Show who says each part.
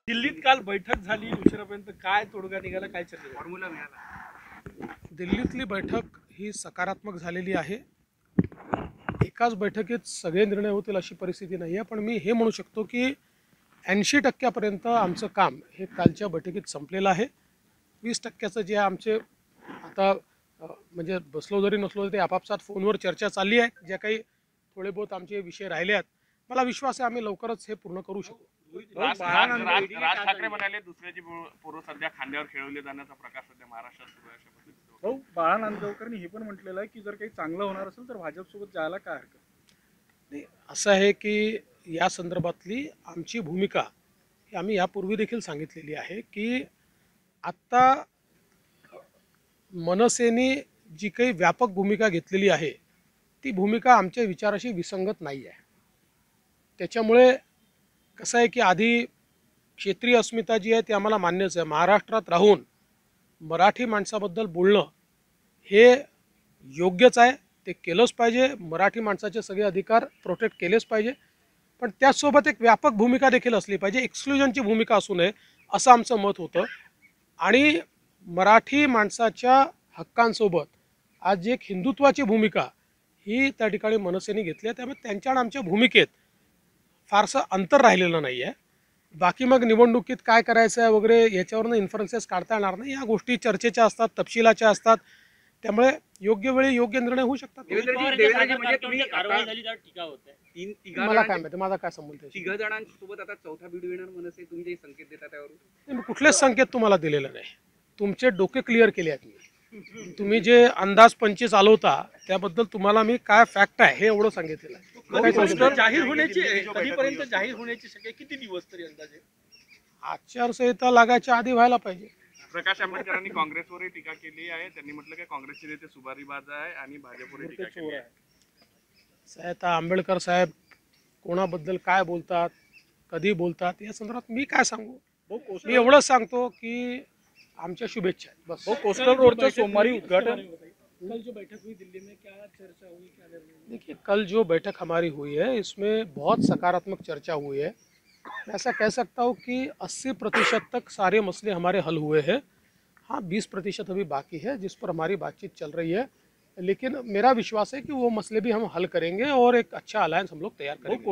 Speaker 1: दिल्लीत काल बैठक झाली उशिरापर्यंत, काय तोडगा निघाला, काय चर्चा फॉर्म्युला मिळाला?
Speaker 2: दिल्लीतली बैठक ही सकारात्मक झालेली आहे. एकाच बैठकीत सगळे निर्णय होतील अशी परिस्थिती नाही आहे, पण मी हे म्हणू शकतो की 80% आमचं काम हे कालच्या बैठकीत संपलेलं आहे. 20% जे आमचे आता म्हणजे बसलो जरी नसलो तरी ते आपापसात फोनवर चर्चा चालली आहे. ज्या काही थोडे बहुत आमचे विषय राहिले आहेत, मला विश्वास आहे आम्ही लवकरच हे पूर्ण करू शकू.
Speaker 3: राज ठाकरे म्हणाले दुसऱ्याची पोरं सध्या खांद्यावर खेळवले जाण्याचा प्रकार सध्या महाराष्ट्रात सुरू आहे अशा पद्धतीने.
Speaker 1: भाऊ, बाळा नांदगावकरांनी हे पण म्हटलेलं आहे की जर काही चांगलं होणार असेल तर भाजपसोबत जायला काय हरकत
Speaker 2: नाही. असं आहे की या संदर्भातली आमची भूमिका ही आम्ही यापूर्वी देखील सांगितलेली आहे की आत्ता मनसेने जी काही व्यापक भूमिका घेतलेली आहे ती भूमिका आमच्या विचाराशी विसंगत नाही आहे. त्याच्यामुळे कसं आहे की आधी क्षेत्रीय अस्मिता जी आहे ती आम्हाला मान्यच आहे. महाराष्ट्रात राहून मराठी माणसाबद्दल बोलणं हे योग्यच आहे, ते केलंच पाहिजे. मराठी माणसाचे सगळे अधिकार प्रोटेक्ट केलेच पाहिजे, पण त्याचसोबत एक व्यापक भूमिका देखील असली पाहिजे. एक्सक्लुजनची भूमिका असू नये असं आमचं मत होतं. आणि मराठी माणसाच्या हक्कांसोबत आज एक हिंदुत्वाची भूमिका ही त्या ठिकाणी मनसेने घेतली आहे. त्यामुळे त्यांच्या आणि आमच्या भूमिकेत फारसं अंतर राहिलेलं नाही आहे. बाकी मग निवडणुकीत काय करायचं आहे वगैरे याच्यावरनं इन्फरन्सेस काढता येणार नाही. या गोष्टी चर्चेच्या असतात, तपशिलाच्या असतात, त्यामुळे योग्य वेळी योग्य निर्णय होऊ शकतात. मला काय माहिती, माझा काय संबंध आहे?
Speaker 4: 3 जणांसोबत आता चौथा व्हिडिओ येणार मनसे, तुम्ही जे संकेत देता त्यावरून
Speaker 2: मी कुठलेच संकेत तुम्हाला दिलेले नाही. तुमचे डोके क्लिअर केले आहेत मी. तुम्ही जे अंदाज 25 आलवता त्याबद्दल तुम्हाला मी काय फॅक्ट आहे हे एवढं सांगितलेलं आहे.
Speaker 1: जाहीर होण्याची कधीपर्यंत जाहीर होण्याची शक्यता, किती दिवस तरी अंदाजे?
Speaker 2: आचारसंहिता लागायच्या आधी व्हायला पाहिजे.
Speaker 3: प्रकाश आंबेडकरांनी काँग्रेसवरही टीका केली आहे. त्यांनी म्हटलं की काँग्रेसचे नेते सुपारीबाज आहे आणि भाजपवरही टीका केली आहे.
Speaker 2: साहेब आंबेडकर साहेब कोणाबद्दल काय बोलतात, कधी बोलतात या संदर्भात मी काय सांगू. मी एवढंच सांगतो की आमच्या शुभेच्छा आहेत बस.
Speaker 1: कोस्टल रोडचं सोमवारी उद्घाटन,
Speaker 5: कल जो बैठक हुई दिल्ली में, क्या चर्चा हुई, क्या निर्णय?
Speaker 2: देखिए, कल जो बैठक हमारी हुई है इसमें बहुत सकारात्मक चर्चा हुई है. मैं ऐसा कह सकता हूँ कि 80% तक सारे मसले हमारे हल हुए हैं. हाँ, 20% अभी बाकी है जिस पर हमारी बातचीत चल रही है, लेकिन मेरा विश्वास है कि वो मसले भी हम हल करेंगे और एक अच्छा अलायंस हम लोग तैयार करेंगे.